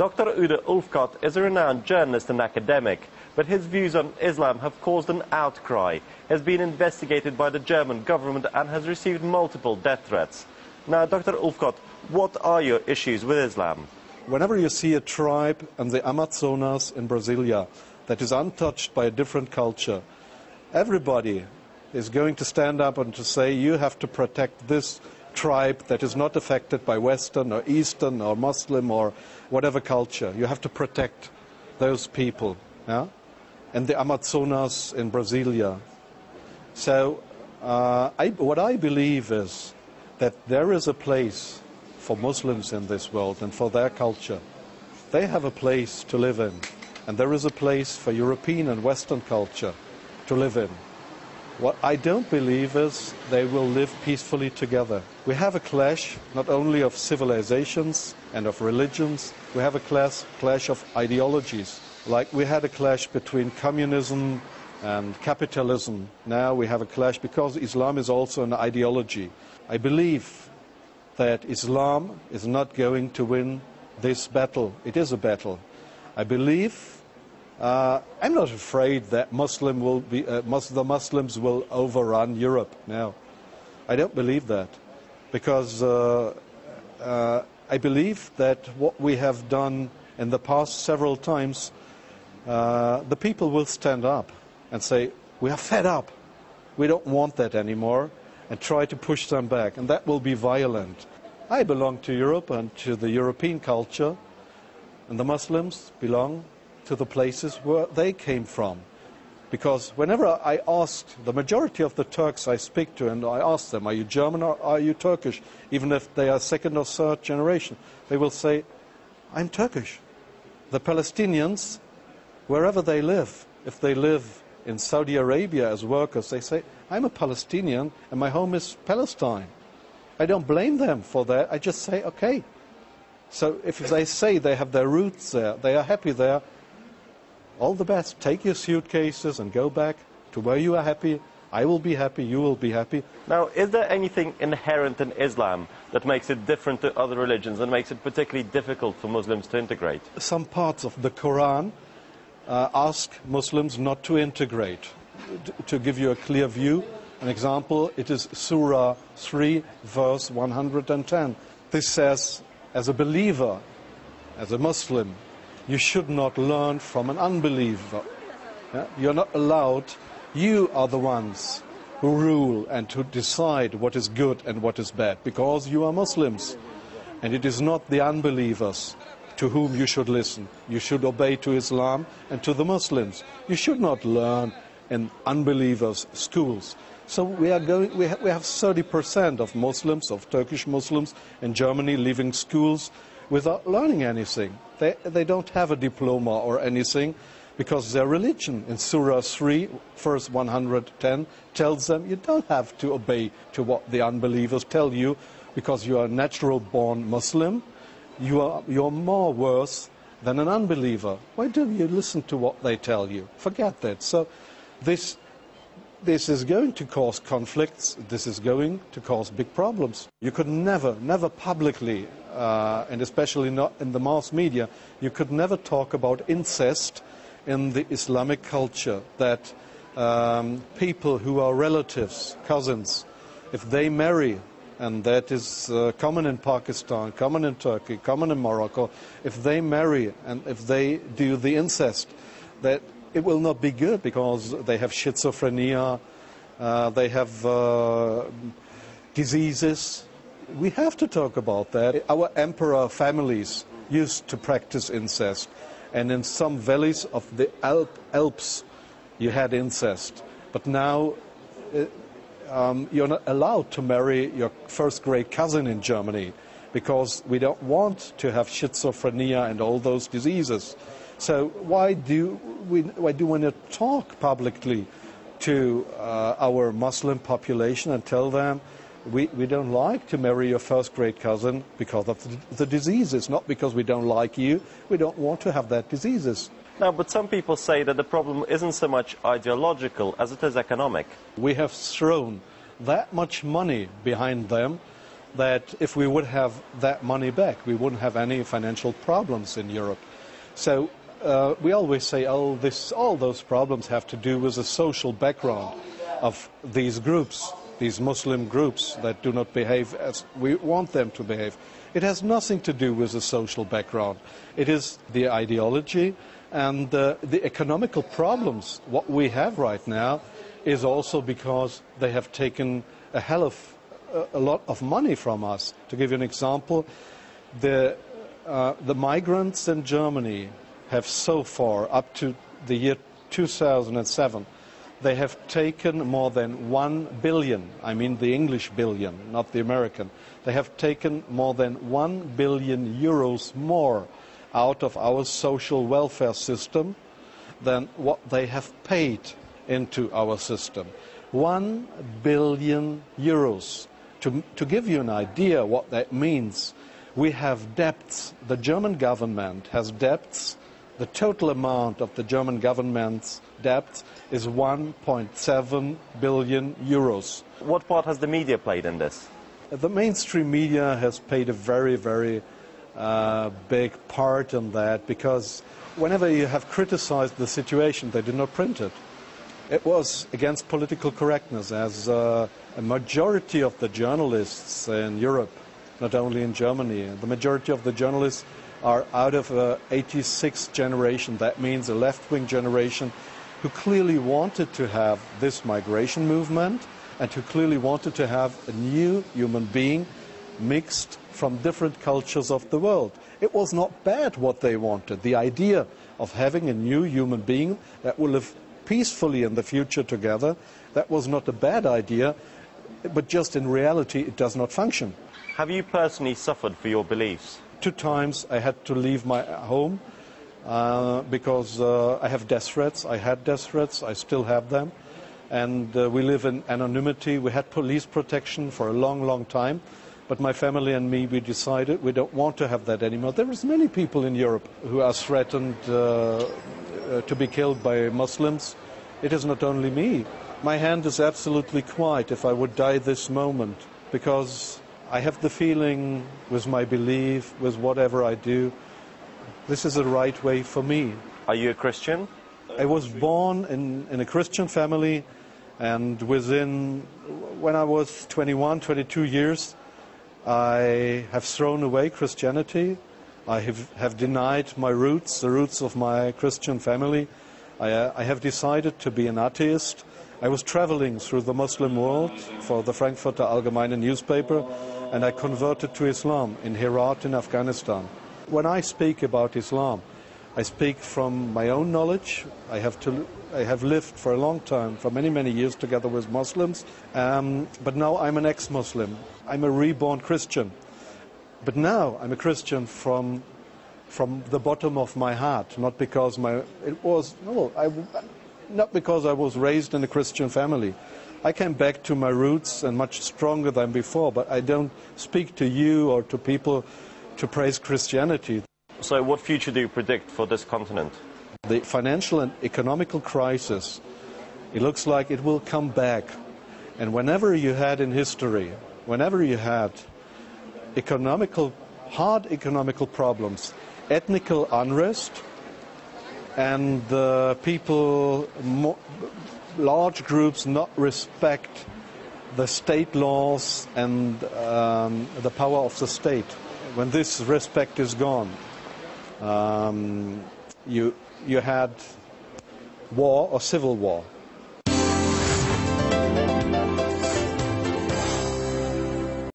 Dr. Udo Ulfkotte is a renowned journalist and academic, but his views on Islam have caused an outcry. He has been investigated by the German government and has received multiple death threats. Now, Dr. Ulfkotte, what are your issues with Islam? Whenever you see a tribe in the Amazonas in Brasilia that is untouched by a different culture, everybody is going to stand up and to say you have to protect this tribe that is not affected by Western or Eastern or Muslim or whatever culture. You have to protect those people, yeah? And the Amazonas in Brasilia. So what I believe is that there is a place for Muslims in this world and for their culture. They have a place to live in, and there is a place for European and Western culture to live in. What I don't believe is they will live peacefully together. We have a clash not only of civilizations and of religions, we have a clash of ideologies. Like we had a clash between communism and capitalism. Now we have a clash because Islam is also an ideology. I believe that Islam is not going to win this battle. It is a battle. I believe I'm not afraid that the Muslims will overrun Europe. No, I don't believe that, because I believe that what we have done in the past several times, the people will stand up and say, we are fed up, we don't want that anymore, and try to push them back, and that will be violent. I belong to Europe and to the European culture, and the Muslims belong to the places where they came from. Because whenever I asked the majority of the Turks I speak to, and I ask them, are you German or are you Turkish? Even if they are second or third generation, they will say, I'm Turkish. The Palestinians, wherever they live, if they live in Saudi Arabia as workers, they say, I'm a Palestinian and my home is Palestine. I don't blame them for that, I just say, okay. So if they say they have their roots there, they are happy there, all the best. Take your suitcases and go back to where you are happy. I will be happy, you will be happy. Now, is there anything inherent in Islam that makes it different to other religions and makes it particularly difficult for Muslims to integrate? Some parts of the Quran ask Muslims not to integrate. To give you a clear view, an example, it is Surah 3, verse 110. This says, as a believer, as a Muslim, you should not learn from an unbeliever. Yeah? You're not allowed. You are the ones who rule and to decide what is good and what is bad, because you are Muslims. And it is not the unbelievers to whom you should listen. You should obey to Islam and to the Muslims. You should not learn in unbelievers' schools. So we have 30% of Muslims, of Turkish Muslims in Germany leaving schools without learning anything. They don't have a diploma or anything, because their religion in Surah 3, verse 110, tells them you don't have to obey to what the unbelievers tell you, because you are a natural-born Muslim. You're more worse than an unbeliever. Why don't you listen to what they tell you? Forget that. So this is going to cause conflicts. This is going to cause big problems. You could never publicly, and especially not in the mass media, you could never talk about incest in the Islamic culture, that people who are relatives, cousins, if they marry, and that is common in Pakistan, common in Turkey, common in Morocco, if they marry and if they do the incest, that it will not be good, because they have schizophrenia, they have diseases. We have to talk about that. Our emperor families used to practice incest, and in some valleys of the Alps you had incest. But now you're not allowed to marry your first-grade cousin in Germany, because we don't want to have schizophrenia and all those diseases. So why do we not talk publicly to our Muslim population and tell them we don't like to marry your first-grade cousin because of the diseases, not because we don't like you, we don't want to have that diseases. Now, but some people say that the problem isn't so much ideological as it is economic. We have thrown that much money behind them that if we would have that money back, we wouldn't have any financial problems in Europe. So we always say, oh, all those problems have to do with the social background of these groups, these Muslim groups that do not behave as we want them to behave. It has nothing to do with the social background. It is the ideology and the economical problems. What we have right now is also because they have taken a lot of money from us. To give you an example, the migrants in Germany have so far, up to the year 2007, they have taken more than 1 billion, I mean the English billion, not the American, they have taken more than 1 billion euros more out of our social welfare system than what they have paid into our system. 1 billion euros. To give you an idea what that means, we have debts. The German government has debts. The total amount of the German government's debt is 1.7 billion euros. What part has the media played in this? The mainstream media has played a very, very big part in that, because whenever you have criticized the situation, they did not print it. It was against political correctness, as a majority of the journalists in Europe, not only in Germany, the majority of the journalists are out of the 86th generation. That means a left-wing generation who clearly wanted to have this migration movement and who clearly wanted to have a new human being mixed from different cultures of the world. It was not bad what they wanted. The idea of having a new human being that will live peacefully in the future together, that was not a bad idea, but just in reality it does not function. Have you personally suffered for your beliefs? 2 times I had to leave my home because I have death threats. I had death threats, I still have them. And we live in anonymity. We had police protection for a long, long time. But my family and me, we decided we don't want to have that anymore. There is many people in Europe who are threatened to be killed by Muslims. It is not only me. My hand is absolutely quiet if I would die this moment, because I have the feeling with my belief, with whatever I do, this is the right way for me. Are you a Christian? I was born in a Christian family, and when I was 21, 22 years, I have thrown away Christianity. I have denied my roots, the roots of my Christian family. I have decided to be an atheist. I was traveling through the Muslim world for the Frankfurter Allgemeine newspaper, and I converted to Islam in Herat in Afghanistan. When I speak about Islam, I speak from my own knowledge. I have lived for a long time, for many, many years together with Muslims, but now I'm an ex-Muslim. I'm a reborn Christian. But now I'm a Christian from the bottom of my heart, not because not because I was raised in a Christian family. I came back to my roots and much stronger than before, but I don't speak to you or to people to praise Christianity. So what future do you predict for this continent? The financial and economical crisis, it looks like it will come back. And whenever you had in history, whenever you had hard economical problems, ethnical unrest, and people, large groups not respect the state laws and the power of the state. When this respect is gone, you had war or civil war.